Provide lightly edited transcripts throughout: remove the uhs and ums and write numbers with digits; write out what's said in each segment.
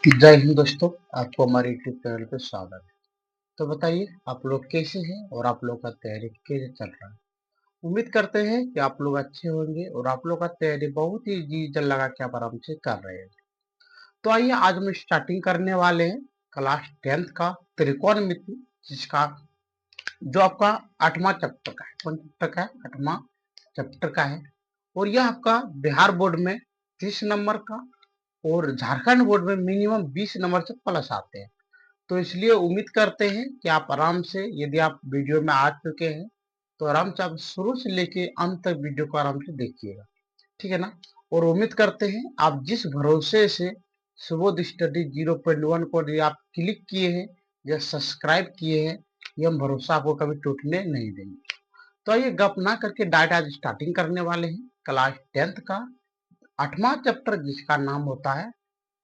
जय हिंद दोस्तों, आपको हमारे यूट्यूब चैनल पे स्वागत है। तो बताइए आप लोग कैसे हैं और आप लोग का तैयारी कैसे चल रहा है। उम्मीद करते हैं कि आप लोग अच्छे होंगे और आप लोग का तैयारी बहुत ही जी जान लगा के आप आराम से कर रहे हैं। तो आइए आज हम स्टार्टिंग करने वाले हैं क्लास 10th का त्रिकोणमिति, जिसका जो आपका 8वां चैप्टर का है। कौन चैप्टर का है? 8वां चैप्टर का है। और यह आपका बिहार बोर्ड में 30 नंबर का और झारखंड बोर्ड में मिनिमम 20 नंबर से प्लस आते हैं। तो इसलिए उम्मीद करते हैं कि आप आराम से, यदि आप वीडियो में आ चुके हैं तो आराम से आप शुरू से लेके अंत तक वीडियो को आराम से देखिएगा, ठीक है ना। और उम्मीद करते हैं आप जिस भरोसे से सुबोध स्टडी 0.1 को यदि आप क्लिक किए हैं या सब्सक्राइब किए हैं, ये हम भरोसा आपको कभी टूटने नहीं देंगे। तो आइए गप ना करके डायरेक्ट आज स्टार्टिंग करने वाले हैं क्लास 10th का 8वां चैप्टर, जिसका नाम होता है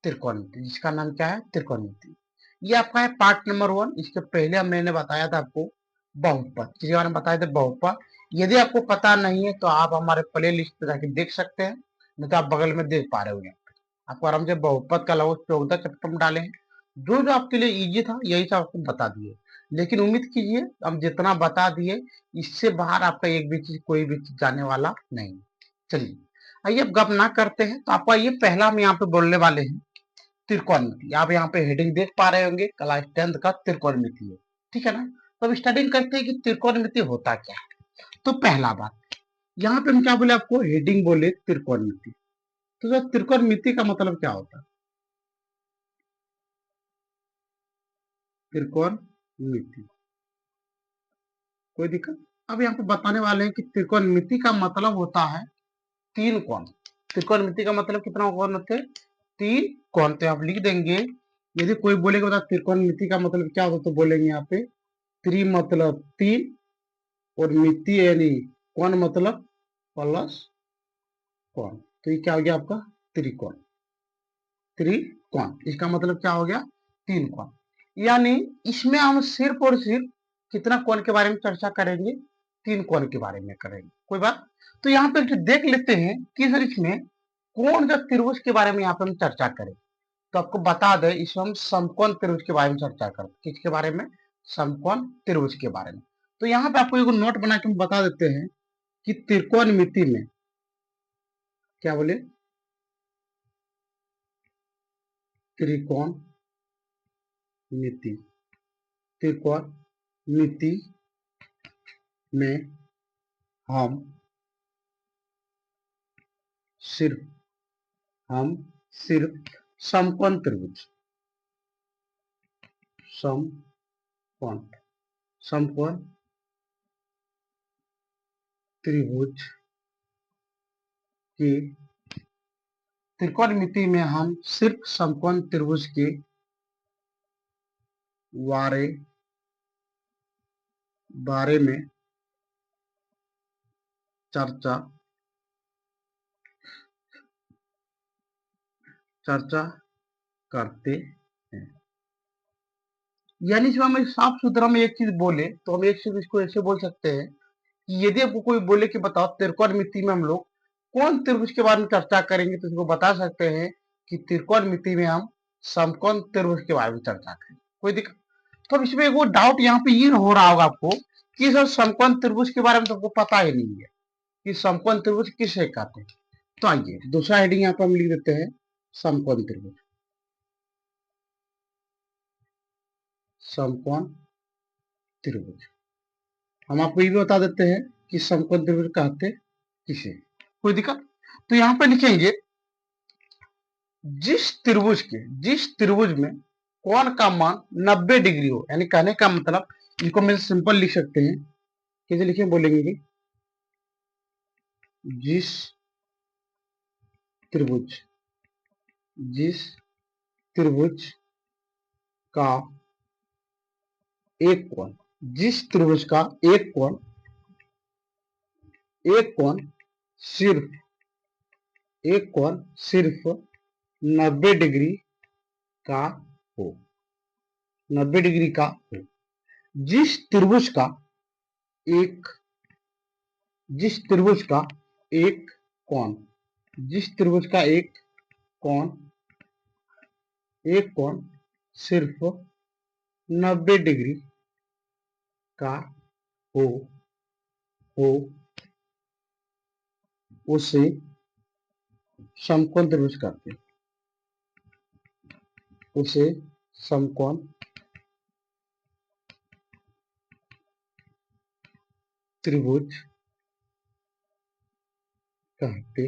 त्रिकोणमिति। जिसका नाम क्या है? त्रिकोणमिति। ये आपका है पार्ट नंबर 1। इसके पहले मैंने बताया था आपको बहुपद, किसी बारे में बताए थे बहुपद। यदि आपको पता नहीं है तो आप हमारे प्ले लिस्ट पे जाके देख सकते हैं, नहीं तो आप बगल में देख पा रहे हो। यहाँ पे आपको आराम से बहुपद का लगभग 14 चैप्टर में डाले हैं। जो जो आपके लिए इजी था यही सब आपको बता दिए, लेकिन उम्मीद कीजिए हम जितना बता दिए इससे बाहर आपका एक भी चीज, कोई भी चीज जाने वाला नहीं। चलिए आइए अब गप ना करते हैं। तो आपका ये पहला हम यहाँ पे बोलने वाले हैं त्रिकोणमिति। आप यहाँ पे हेडिंग देख पा रहे होंगे, क्लास 10th का त्रिकोणमिति है, ठीक है ना। तो अब स्टार्टिंग करते हैं कि त्रिकोणमिति होता क्या है। तो पहला बात, यहाँ पे हम क्या बोले, आपको हेडिंग बोले त्रिकोणमिति। तो सर त्रिकोणमिति का मतलब क्या होता है? त्रिकोणमिति कोई दिक्कत? अब यहाँ पे बताने वाले हैं कि त्रिकोणमिति का मतलब होता है तीन कोण। त्रिकोणमिति का मतलब कितना कोण होते हैं? तीन कोण। तो आप लिख देंगे, यदि कोई बोलेगा बता त्रिकोणमिति का मतलब क्या होता है, तो बोलेंगे यहाँ पे त्रि मतलब तीन और मिति यानी कोण मतलब प्लस कोण। तो ये क्या हो गया आपका? त्रिकोण। त्रिकोण इसका मतलब क्या हो गया? तीन कोण। यानी इसमें हम सिर्फ और सिर्फ कितना कोण के बारे में चर्चा करेंगे? तीन कोण के बारे में करेंगे। कोई बात? तो यहाँ पे देख लेते हैं कि सर इसमें कोण जो त्रिभुज के बारे में यहाँ पे हम चर्चा करें, तो आपको बता दें इसमें हम समकोण त्रिभुज के बारे में चर्चा करते हैं। किसके बारे में? समकोण त्रिभुज के बारे में। तो यहाँ पे आपको एक नोट बना के हम बता देते हैं कि त्रिकोणमिति में क्या बोले, त्रिकोणमिति। त्रिकोणमिति में हम सिर्फ समकोण त्रिभुज, समकोण समकोण त्रिभुज की त्रिकोणमिति में हम सिर्फ समकोण त्रिभुज के बारे में चर्चा करते हैं। यानी जब हम साफ सुथरा में एक चीज बोले तो हम एक चीज इसको ऐसे बोल सकते हैं कि यदि आपको कोई बोले कि बताओ त्रिकोणमिति में हम लोग कौन त्रिभुज के बारे में चर्चा करेंगे, तो उसको बता सकते हैं कि त्रिकोणमिति में हम समकोण त्रिभुज के बारे में चर्चा करेंगे। कोई दिक्कत? तो अब इसमें वो डाउट यहाँ पे ये हो रहा होगा आपको कि सर समकोण त्रिभुज के बारे में तो आपको पता ही नहीं है कि समकोण त्रिभुज किसे कहते हैं। तो आइए दूसरा हेडिंग यहाँ पे हम लिख देते हैं समकोण त्रिभुज। समकोण त्रिभुज हम आपको ये भी बता देते हैं कि समकोण त्रिभुज कहते किसे। कोई दिक्कत? तो यहाँ पे लिखेंगे जिस त्रिभुज में कोण का मान 90 डिग्री हो, यानी कहने का मतलब इनको मैं सिंपल लिख सकते हैं। कैसे लिखे बोलेंगे कि जिस त्रिभुज का एक कोण, जिस त्रिभुज का एक कोण सिर्फ 90 डिग्री का हो, 90 डिग्री का हो। जिस त्रिभुज का एक कोण, जिस त्रिभुज का एक कोण एक कोण सिर्फ 90 डिग्री का हो हो उसे समकोण त्रिभुज कहते हैं। उसे समकोण त्रिभुज कहते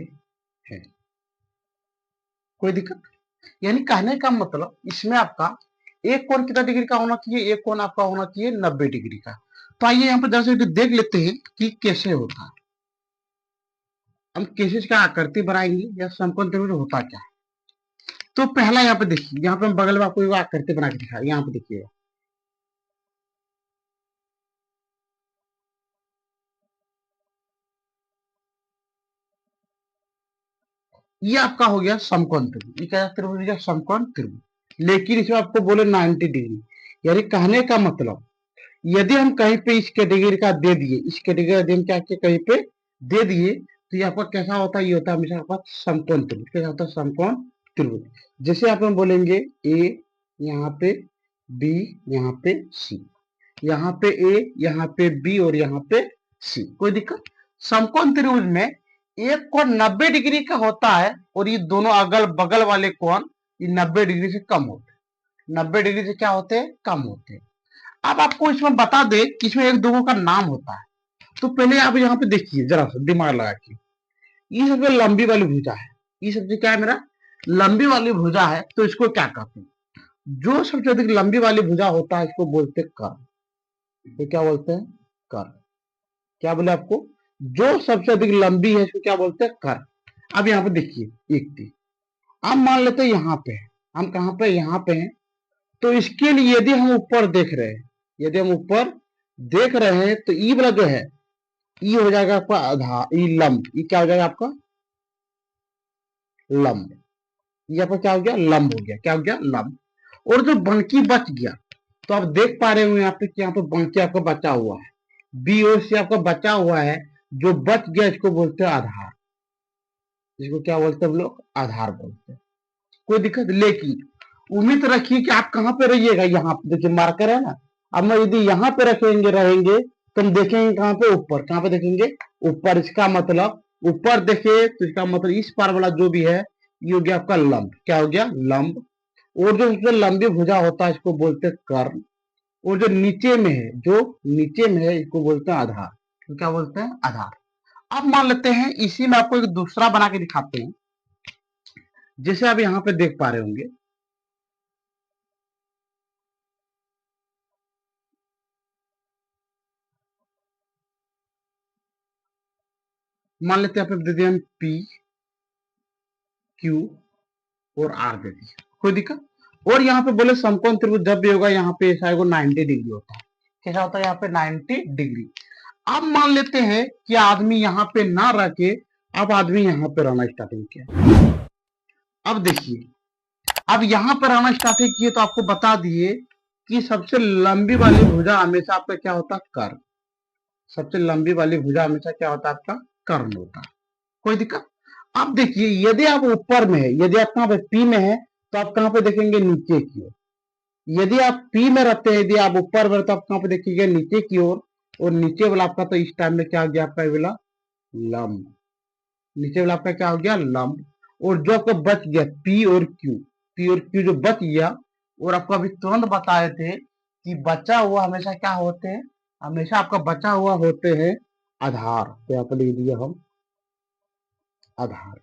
हैं। कोई दिक्कत? यानी कहने का मतलब इसमें आपका एक कोण कितना डिग्री का होना चाहिए? एक कोण आपका होना चाहिए 90 डिग्री का। तो आइए यहाँ पर जरा देख लेते हैं कि कैसे होता है। हम कैसे क्या आकृति बनाएंगे या समकोण त्रिभुज होता क्या है। तो पहला यहाँ पे देखिए, यहाँ पे हम बगल में आपको एक आकृति बना के दिखाया, यहाँ पे देखिएगा। ये आपका हो गया समकोण त्रिभुज। ये क्या त्रिभुज हो गया? समकोण त्रिभुज। लेकिन इसमें आपको बोले 90 डिग्री। यानी कहने का मतलब यदि हम कहीं पे इस कैटेगरी का दे दिए, इस कैटेगरी का हम क्या किए कहीं पे दे दिए, तो ये आपका कैसा होता है? ये होता है हमेशा आपका समकोण त्रिभुज। कैसा होता है? समकोण त्रिभुज। जैसे आप हम बोलेंगे ए यहाँ पे, बी यहाँ पे, सी, यहाँ पे ए, यहाँ पे बी और यहाँ पे सी। कोई दिक्कत? समकोण त्रिभुज में एक कोण 90 डिग्री का होता है और ये दोनों अगल बगल वाले कोण ये 90 डिग्री से कम होते हैं। 90 डिग्री से क्या होते हैं? कम होते हैं। अब आपको इसमें बता दे कि इसमें एक दोनों का नाम होता है। तो पहले आप यहाँ पे देखिए जरा सा दिमाग लगा के, ये सबसे लंबी वाली भुजा है। ये सबसे क्या है? मेरा लंबी वाली भुजा है। तो इसको क्या कहते हैं? जो सबसे अधिक लंबी वाली भुजा होता है इसको बोलते हैं कर्ण। तो क्या बोलते हैं? कर्ण। क्या बोले आपको? जो सबसे अधिक लंबी है इसको क्या बोलते हैं? कर्ण। अब यहाँ पे देखिए एक तीर। अब मान लेते हैं यहाँ पे है, हम कहाँ पे? यहाँ पे हैं। तो इसके लिए यदि हम ऊपर देख रहे हैं, यदि हम ऊपर देख रहे हैं तो ई वाला जो है, ई हो जाएगा आपका आधार, ई लंब। ई क्या हो जाएगा आपका? लंब। ये आपका क्या हो गया? लंब हो गया। क्या हो गया? लंब। और जो बंकी बच गया, तो आप देख पा रहे हो यहाँ पे कि यहाँ पे बंकी आपका बचा हुआ है, बी और सी आपका बचा हुआ है। जो बच गया इसको बोलते हैं आधार। इसको क्या बोलते हैं हम लोग? आधार बोलते हैं। कोई दिक्कत? लेकिन उम्मीद रखिए कि आप कहाँ पे रहिएगा। यहाँ पे देखिए मार्कर है ना। अब मैं यदि यहाँ पे रखेंगे रहेंगे तो हम देखेंगे कहाँ पे? ऊपर। कहाँ पे देखेंगे? ऊपर। इसका मतलब ऊपर देखे तो इसका मतलब इस पार वाला जो भी है ये हो गया आपका लंब। क्या हो गया? लंब। और जो उसमें लंबी भुजा होता है इसको बोलते हैं कर्ण। और जो नीचे में है, जो नीचे में है इसको बोलते हैं आधार। तो क्या बोलते हैं? आधार। अब मान लेते हैं इसी में आपको एक दूसरा बना के दिखाते हैं। जैसे आप यहाँ पे देख पा रहे होंगे, मान लेते हैं आप दे दिए हम पी क्यू और आर दे दिए। कोई दिक्कत? और यहाँ पे बोले समकोण त्रिभुज जब भी होगा यहाँ पे ऐसा 90 डिग्री होता है। कैसा होता है? यहाँ पे 90 डिग्री। अब मान लेते हैं कि आदमी यहाँ पे ना रह के अब आदमी यहाँ पे रहना स्टार्टिंग किया। अब देखिए, अब यहाँ पर आना स्टार्टिंग किए तो आपको बता दिए कि सबसे लंबी वाली भुजा हमेशा आपका क्या होता है? कर्ण। सबसे लंबी वाली भुजा हमेशा क्या होता है? आपका कर्ण होता है। कोई दिक्कत? अब देखिए यदि आप ऊपर में है, यदि आप कहाँ पे पी में है तो आप कहाँ पे देखेंगे? नीचे की ओर। यदि आप पी में रहते हैं, यदि आप ऊपर में तो आप कहाँ पे देखिएगा? नीचे की ओर। और नीचे वाला आपका तो इस टाइम में क्या हो गया? आपका ये वाला लंब। नीचे वाला आपका क्या हो गया? लंब। और जो आपका बच गया पी और क्यू, पी और क्यू जो बच गया, और आपको अभी तुरंत बताए थे कि बचा हुआ हमेशा क्या होते हैं? हमेशा आपका बचा हुआ होते हैं आधार। तो यहाँ पर लिख दिया हम आधार।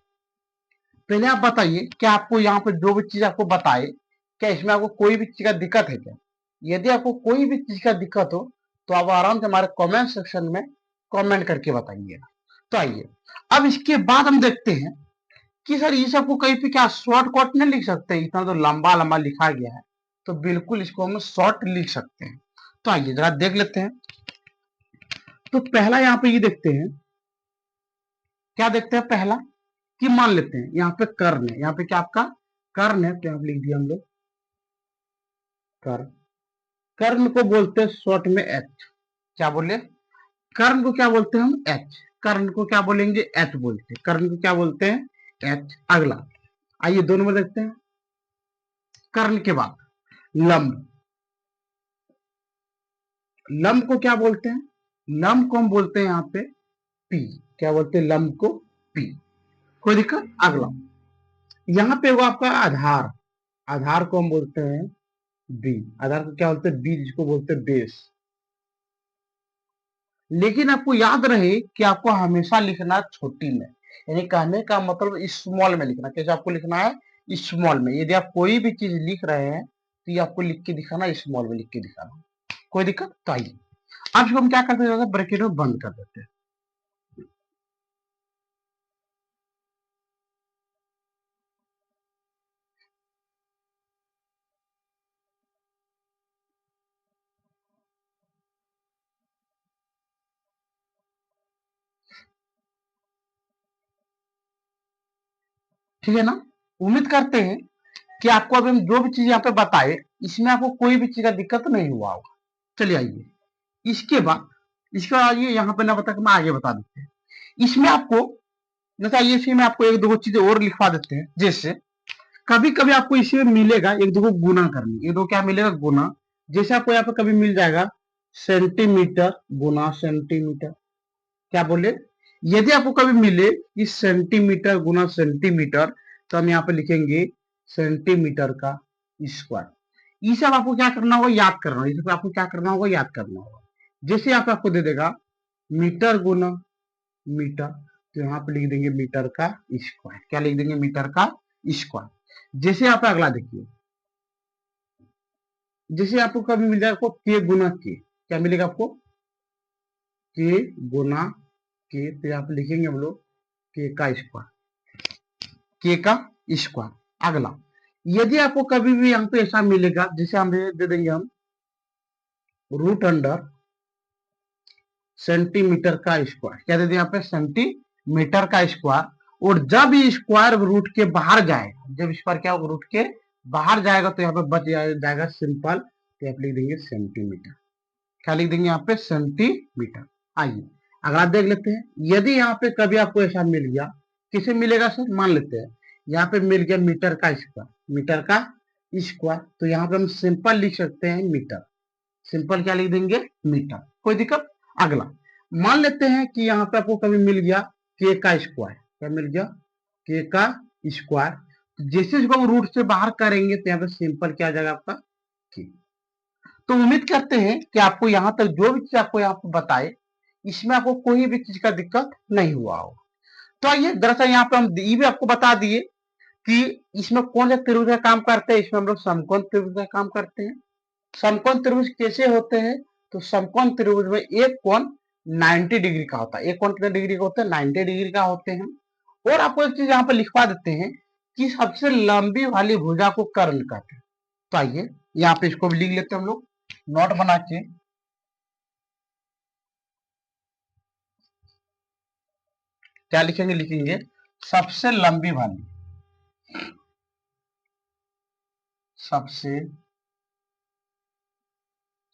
पहले आप बताइए क्या आपको यहाँ पे जो भी चीज आपको बताए, क्या इसमें आपको कोई भी चीज का दिक्कत है क्या? यदि आपको कोई भी चीज का दिक्कत हो तो आप आराम से हमारे कमेंट सेक्शन में कमेंट करके बताइए। तो आइए अब इसके बाद हम देखते हैं कि सर ये सबको कहीं पे क्या शॉर्टकट नहीं लिख सकते? इतना तो लंबा लंबा लिखा गया है, तो बिल्कुल इसको हम शॉर्ट लिख सकते हैं। तो आइए जरा देख लेते हैं। तो पहला यहाँ पे ये देखते हैं, क्या देखते हैं? पहला कि मान लेते हैं यहाँ पे कर्ण है, यहाँ पे क्या आपका कर्ण है, तो यहाँ पे लिख दिया हम लोग कर्ण। कर्ण को बोलते हैं शॉर्ट में एच। क्या बोले? कर्ण को क्या बोलते हैं हम? एच। कर्ण को क्या बोलेंगे? एच बोलते हैं। कर्ण को क्या बोलते हैं? एच। अगला आइए दोनों में देखते हैं। कर्ण के बाद लंब, लंब को क्या बोलते हैं? लंब को हम बोलते हैं यहाँ पे पी। क्या बोलते हैं लंब को? पी। कोई दिक्कत? अगला यहाँ पे वो आपका आधार, आधार को हम बोलते हैं बी। आधार को क्या बोलते हैं? बी, जिसको बोलते हैं बेस। लेकिन आपको याद रहे कि आपको हमेशा लिखना छोटी में, यानी कहने का मतलब स्मॉल में लिखना। कैसे आपको लिखना है? स्मॉल में। यदि आप कोई भी चीज लिख रहे हैं तो ये आपको लिख के दिखाना, स्मॉल में लिख के दिखाना। कोई दिक्कत? तो आइए अब इसको हम क्या करते हैं, ब्रैकेट में बंद कर देते हैं। ठीक है ना? उम्मीद करते हैं कि आपको अभी हम जो भी चीज यहाँ पे बताए, इसमें आपको कोई भी चीज का दिक्कत नहीं हुआ होगा। चलिए आइए इसके बाद, ये यहाँ पे ना बता के मैं आगे बता देते हैं। इसमें आपको बताइए, इसमें आपको एक दो चीजें और लिखवा देते हैं। जैसे कभी कभी आपको इसमें मिलेगा एक दो गुना करनी, एक दो क्या मिलेगा? गुना। जैसे आपको यहाँ पे कभी मिल जाएगा सेंटीमीटर गुना सेंटीमीटर। क्या बोले? यदि आपको कभी मिले कि सेंटीमीटर गुना सेंटीमीटर, तो हम यहाँ पे लिखेंगे सेंटीमीटर का स्क्वायर। ये सब आपको क्या करना होगा? याद करना होगा। ये सब आपको क्या करना होगा? याद करना होगा। जैसे यहाँ पे आपको दे देगा मीटर गुना मीटर, तो यहाँ पे लिख देंगे मीटर का स्क्वायर। क्या लिख देंगे? मीटर का स्क्वायर। जैसे यहाँ पे अगला देखिए, जैसे आपको कभी मिल जाएगा आपको के गुना के, क्या मिलेगा आपको? के गुना के, तो यहाँ पे लिखेंगे हम लोग के का स्क्वायर, के का स्क्वायर। अगला यदि आपको कभी भी यहाँ पे ऐसा मिलेगा, जैसे हम दे देंगे हम रूट अंडर सेंटीमीटर का स्क्वायर। क्या दे दें यहाँ पे? सेंटीमीटर का स्क्वायर। और जब ये स्क्वायर रूट के बाहर जाएगा, जब स्क्वायर क्या होगा? रूट के बाहर जाएगा, तो यहाँ पे बच जाएगा सिंपल, तो यहाँ पे लिख देंगे सेंटीमीटर। क्या लिख देंगे यहाँ पे? सेंटीमीटर। आइए अगला देख लेते हैं। यदि यहाँ पे कभी आपको ऐसा मिल गया, किसे मिलेगा सर? मान लेते हैं यहाँ पे मिल गया मीटर का स्क्वायर, मीटर का स्क्वायर, तो यहाँ पे हम सिंपल लिख सकते हैं मीटर। सिंपल क्या लिख देंगे? मीटर। कोई दिक्कत? अगला मान लेते हैं कि यहाँ पे आपको कभी मिल गया के का स्क्वायर। क्या मिल गया? के का स्क्वायर। जैसे इसको हम रूट से बाहर करेंगे, तो यहाँ पे सिंपल क्या आ जाएगा आपका? के। तो उम्मीद करते हैं कि आपको यहाँ तक जो भी चीज आपको यहाँ पे बताए, इसमें आपको कोई भी चीज का दिक्कत नहीं हुआ हो। तो आइए, दरअसल यहाँ पे हम ये भी आपको बता दिए कि इसमें कौन सा त्रिभुज का काम करते हैं। इसमें हम लोग समकोण त्रिभुज का काम करते हैं। समकोण त्रिभुज कैसे होते हैं? तो समकोण त्रिभुज में एक कोण 90 डिग्री का होता है। एक कोण कितने डिग्री का होता है? 90 डिग्री का होते हैं। और आपको एक चीज यहाँ पे लिखवा देते हैं कि सबसे लंबी वाली भुजा को कर्ण कहते हैं। तो आइए यहाँ पे इसको भी लिख लेते हैं हम लोग नोट बना के। क्या लिखेंगे? लिखेंगे सबसे लंबी वाली, सबसे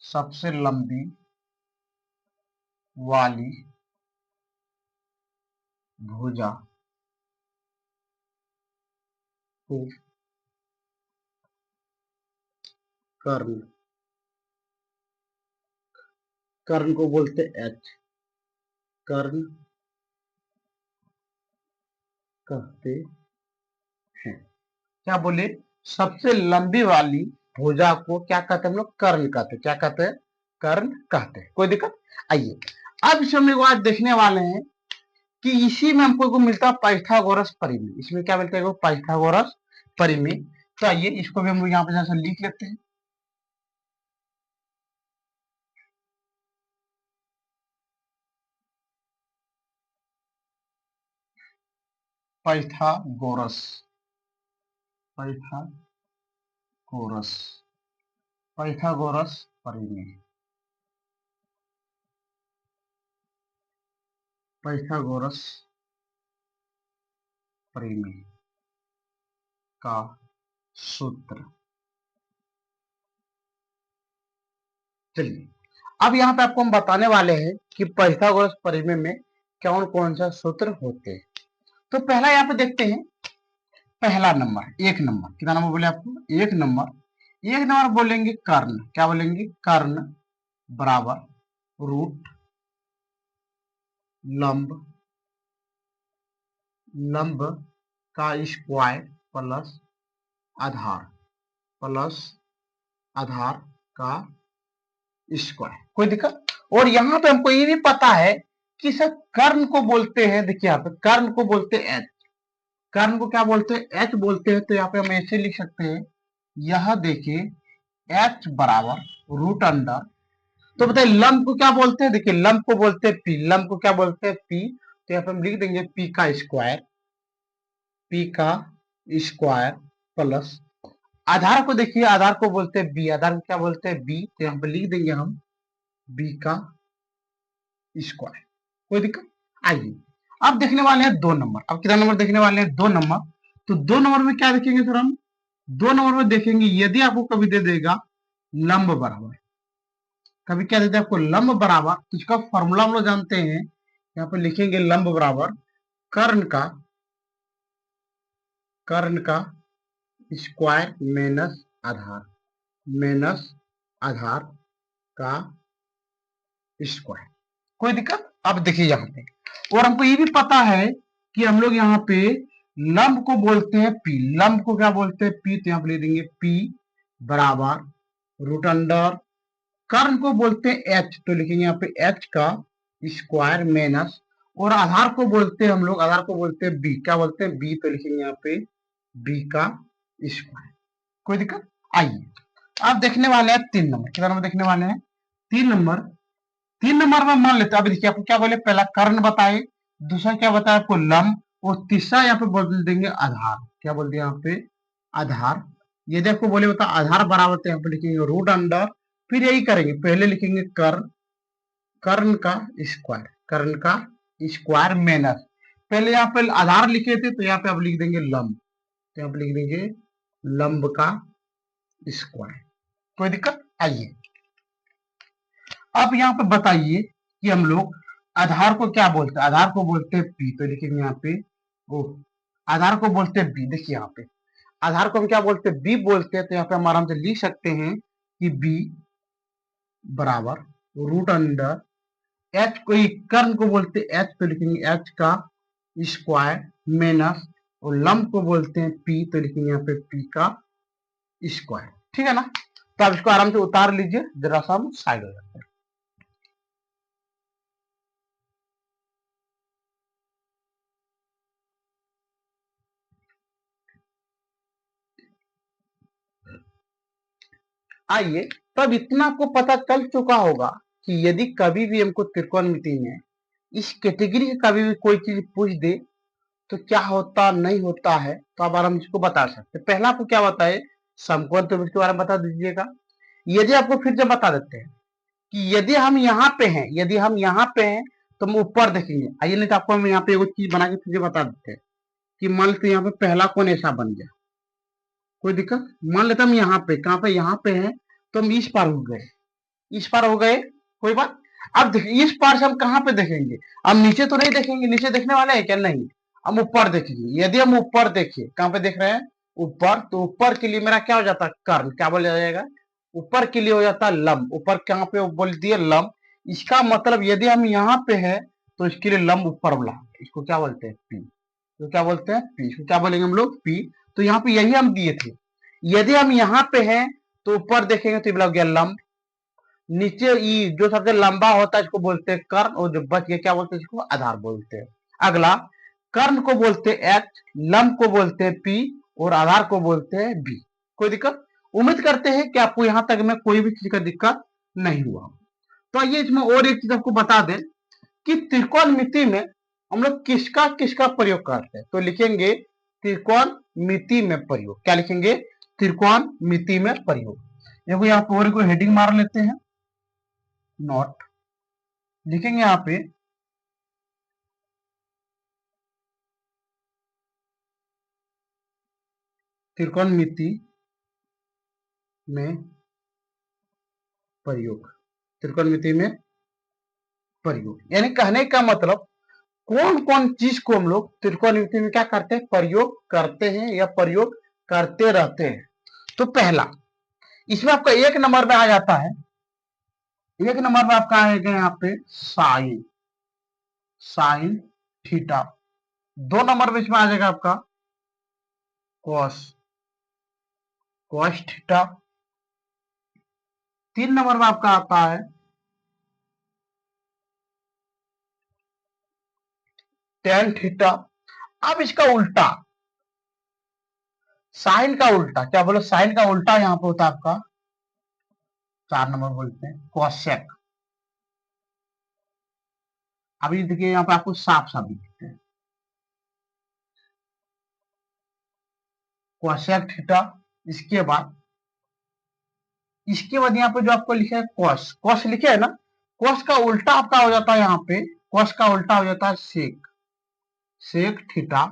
सबसे लंबी वाली भुजा को कर्ण, कर्ण को बोलते एच, कर्ण कहते हैं। क्या बोले? सबसे लंबी वाली भुजा को क्या कहते हैं हम लोग? कर्ण कहते हैं। क्या कहते हैं? कर्ण कहते हैं। कोई दिक्कत? आइए अब इसमें हम लोग आज देखने वाले हैं कि इसी में हमको मिलता है पाइथागोरस परिमेय। इसमें क्या मिलता है? पाइथागोरस परिमेय। तो आइए इसको भी हम लोग यहाँ पे जैसा लिख लेते हैं। पाइथागोरस, पाइथागोरस, पाइथागोरस परिमेय, पाइथागोरस परिमेय का सूत्र। चलिए अब यहाँ पे आपको हम बताने वाले हैं कि पाइथागोरस परिमेय में कौन कौन सा सूत्र होते हैं। तो पहला यहाँ पे देखते हैं, पहला नंबर, एक नंबर, कितना नंबर बोले आपको, एक नंबर। एक नंबर बोलेंगे कर्ण, क्या बोलेंगे, कर्ण बराबर रूट लंब, लंब का स्क्वायर प्लस आधार, प्लस आधार का स्क्वायर। कोई दिक्कत। और यहाँ पे हमको ये भी पता है कि सर कर्ण को बोलते हैं, देखिए यहाँ पे कर्ण को बोलते हैं एच, कर्ण को क्या बोलते हैं, एच बोलते हैं। तो यहाँ पे हम ऐसे लिख सकते हैं, यह देखिए एच बराबर रूट अंडर, तो बताइए लंब को क्या बोलते हैं, देखिए लंब को बोलते हैं पी, लंब को क्या बोलते हैं पी। तो यहाँ पे हम लिख देंगे पी का स्क्वायर, पी का स्क्वायर प्लस आधार को, देखिए आधार को बोलते हैं बी, आधार को क्या बोलते हैं बी। तो यहाँ पे लिख देंगे हम बी का स्क्वायर। कोई दिक्कत। आइए अब देखने वाले हैं दो नंबर। अब कितना नंबर देखने वाले हैं, दो नंबर। तो दो नंबर में क्या देखेंगे सर हम, दो नंबर में देखेंगे यदि आपको कभी दे देगा लंब बराबर, कभी क्या देते हैं आपको लंब बराबर, तो इसका फॉर्मूला हम लोग जानते हैं। यहाँ पे लिखेंगे लंब बराबर कर्ण का, कर्ण का स्क्वायर माइनस आधार, माइनस आधार का स्क्वायर। कोई दिक्कत। अब देखिए यहाँ पे, और हमको ये भी पता है कि हम लोग यहाँ पे लंब को बोलते हैं पी, लंब को क्या बोलते हैं पी। तो यहाँ पे ले देंगे पी बराबर रूट अंडर, कर्ण को बोलते हैं एच, तो लिखेंगे यहाँ पे एच का स्क्वायर माइनस, और आधार को बोलते हैं हम लोग, आधार को बोलते हैं बी, क्या बोलते हैं बी। तो लिखेंगे यहाँ पे बी का स्क्वायर। कोई दिक्कत। आइए अब देखने वाले हैं तीन नंबर। कितना नंबर देखने वाले हैं, तीन नंबर। तीन नंबर में मान लेते हैं, अभी देखिए आपको क्या बोले, पहला कर्ण बताए, दूसरा क्या बताया आपको लंब, और तीसरा यहाँ पे बोल देंगे आधार। क्या बोल दिया यहाँ पे आधार। यदि आपको बोले बता आधार बराबर, तो यहाँ पे लिखेंगे रूट अंडर, फिर यही करेंगे, पहले लिखेंगे कर्ण, कर्ण का स्क्वायर, कर्ण का स्क्वायर माइनस, पहले यहाँ पे आधार लिखे थे तो यहाँ पे आप लिख देंगे लंब, तो यहाँ पे लिख देंगे लंब का स्क्वायर। कोई दिक्कत। आइए अब यहाँ पे बताइए कि हम लोग आधार को क्या बोलते हैं, आधार को बोलते हैं पी, तो लिखेंगे यहाँ पे ओ, आधार को बोलते हैं बी। देखिए यहाँ पे आधार को हम क्या बोलते हैं, बी बोलते हैं। तो यहाँ पे हम आराम से लिख सकते हैं कि बी बराबर रूट अंडर एच, कोई कर्ण को बोलते हैं एच, तो लिखेंगे एच का स्क्वायर माइनस, और लंब को बोलते हैं पी, तो लिखेंगे यहाँ पे पी का स्क्वायर। ठीक है ना। तो आप इसको आराम से उतार लीजिए, जरा सा हम साइड हो जाते हैं। आइए, तब इतना आपको पता चल चुका होगा कि यदि कभी भी हमको त्रिकोणमिति में इस कैटेगरी का कभी भी कोई चीज पूछ दे तो क्या होता नहीं होता है, तो आप आराम से इसको बता सकते हैं। पहला आपको क्या बताए, समकोण त्रिभुज के बारे में बता दीजिएगा। यदि आपको फिर से बता देते हैं कि यदि हम यहाँ पे हैं, यदि हम यहाँ पे हैं तो हम ऊपर देखेंगे। आइए, नहीं तो आपको हम यहाँ पे एक चीज बना के फिर से बता देते हैं कि मान लेते यहाँ पे पहला कोण ऐसा बन गया, कोई दिक्कत। मान लेते हम यहाँ पे, कहाँ पे, यहाँ पे हैं, तो हम इस पार हो गए, इस पार हो गए, कोई बात। अब देखिए इस पार से हम कहाँ पे देखेंगे, हम नीचे तो नहीं देखेंगे, नीचे देखने वाले हैं क्या, नहीं, हम ऊपर देखेंगे। यदि हम ऊपर देखिए, कहाँ पे देख रहे हैं, ऊपर, तो ऊपर के लिए मेरा क्या हो जाता है, कर्ण, क्या बोला जाएगा, ऊपर के लिए हो जाता है लंब। ऊपर कहाँ पे बोल दिए, लंब। इसका मतलब यदि हम यहाँ पे है तो इसके लिए लंब ऊपर वाला, इसको क्या बोलते हैं पी, तो क्या बोलते हैं पी, इसको क्या बोलेंगे हम लोग पी। तो यहाँ पे यही हम दिए थे, यदि हम यहाँ पे हैं तो ऊपर देखेंगे तो ये हो गया लंब, नीचे ई जो सबसे लंबा होता है इसको बोलते हैं कर्ण, और जो बच गया क्या बोलते हैं इसको आधार बोलते हैं। अगला, कर्ण को बोलते हैं एच, लंब को बोलते हैं पी, और आधार को बोलते हैं बी। कोई दिक्कत। उम्मीद करते हैं कि आपको यहाँ तक में कोई भी चीज का दिक्कत नहीं हुआ। तो आइए इसमें और एक चीज आपको बता दें कि त्रिकोणमिति में हम लोग किसका किसका प्रयोग करते हैं। तो लिखेंगे त्रिकोणमिति में प्रयोग, क्या लिखेंगे, त्रिकोणमिति में प्रयोग। देखो यहाँ पर कोई हेडिंग मार लेते हैं, नॉट, लिखेंगे यहाँ पे त्रिकोणमिति में प्रयोग, त्रिकोणमिति में प्रयोग, यानी कहने का मतलब कौन कौन चीज को हम लोग त्रिकोणमिति में क्या करते हैं, प्रयोग करते हैं या प्रयोग करते रहते हैं। तो पहला, इसमें आपका एक नंबर में आ जाता है, एक नंबर में आपका आएगा यहाँ पे साइन, साइन थीटा। दो नंबर में इसमें आ जाएगा आपका कॉस, कॉस थीटा। तीन नंबर में आपका आता है टेन थीटा। अब इसका उल्टा, साइन का उल्टा, क्या बोलो, साइन का उल्टा यहाँ पे होता है आपका, चार नंबर बोलते हैं कॉसेक। अभी देखिए यहाँ पे आपको साफ साफ दिखते हैं कॉसेक थीटा। इसके बाद, इसके बाद यहाँ पे जो आपको लिखा है कॉस, कॉस लिखे है ना, कॉस का उल्टा आपका हो जाता है यहाँ पे, कॉस का उल्टा हो जाता है सेक, सेक थीटा।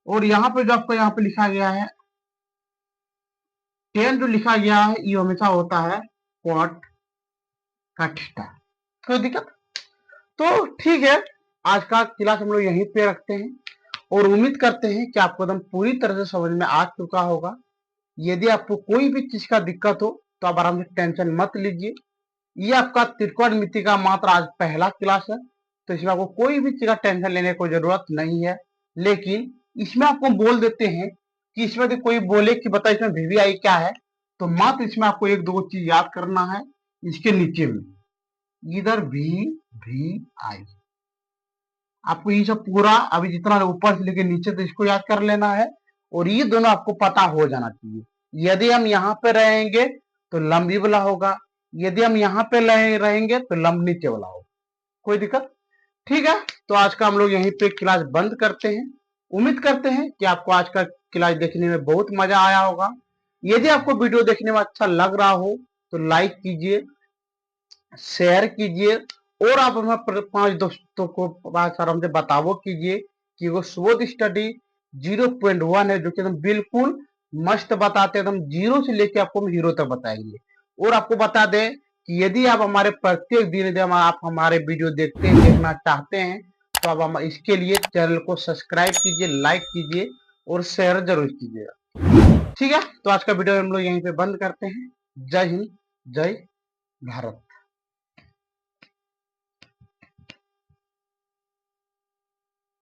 और यहाँ पे जो आपको यहाँ पे लिखा गया है टेन, जो लिखा गया है ये हमेशा होता है कॉट का थीटा। कोई दिक्कत? तो ठीक है, आज का क्लास हम लोग यहीं पे रखते हैं और उम्मीद करते हैं कि आपको एकदम पूरी तरह से समझ में आ चुका होगा। यदि आपको कोई भी चीज का दिक्कत हो तो आप आराम से टेंशन मत लीजिए। ये आपका त्रिकोणमिति का मात्र आज पहला क्लास है, तो इसमें आपको कोई भी चीज का टेंशन लेने की जरूरत नहीं है। लेकिन इसमें आपको बोल देते हैं कि इसमें यदि कोई बोले कि बता इसमें वीवीआई क्या है, तो मात्र इसमें आपको एक दो चीज याद करना है। इसके नीचे में इधर वी आपको ये सब पूरा अभी जितना ऊपर से लेके नीचे तो इसको याद कर लेना है, और ये दोनों आपको पता हो जाना चाहिए। यदि हम यहाँ पे रहेंगे तो लंब ये वाला होगा, यदि हम यहाँ पे रहेंगे तो लंब नीचे वाला होगा। कोई दिक्कत? ठीक है, तो आज का हम लोग यहीं पे क्लास बंद करते हैं। उम्मीद करते हैं कि आपको आज का क्लास देखने में बहुत मजा आया होगा। यदि आपको वीडियो देखने में अच्छा लग रहा हो तो लाइक कीजिए, शेयर कीजिए, और आप हमारे 5 दोस्तों को बात आराम से बताओ कीजिए कि वो शोध स्टडी 0.1 है, जो कि एकदम बिल्कुल मस्त बताते हैं, एकदम जीरो से लेके आपको हम हीरो तक बताएंगे। और आपको बता दें कि यदि आप हमारे प्रत्येक दिन यदि आप हमारे वीडियो देखना चाहते हैं तो आप हम इसके लिए चैनल को सब्सक्राइब कीजिए, लाइक कीजिए और शेयर जरूर कीजिएगा। ठीक है, तो आज का वीडियो हम लोग यहीं पे बंद करते हैं। जय हिंद, जय भारत।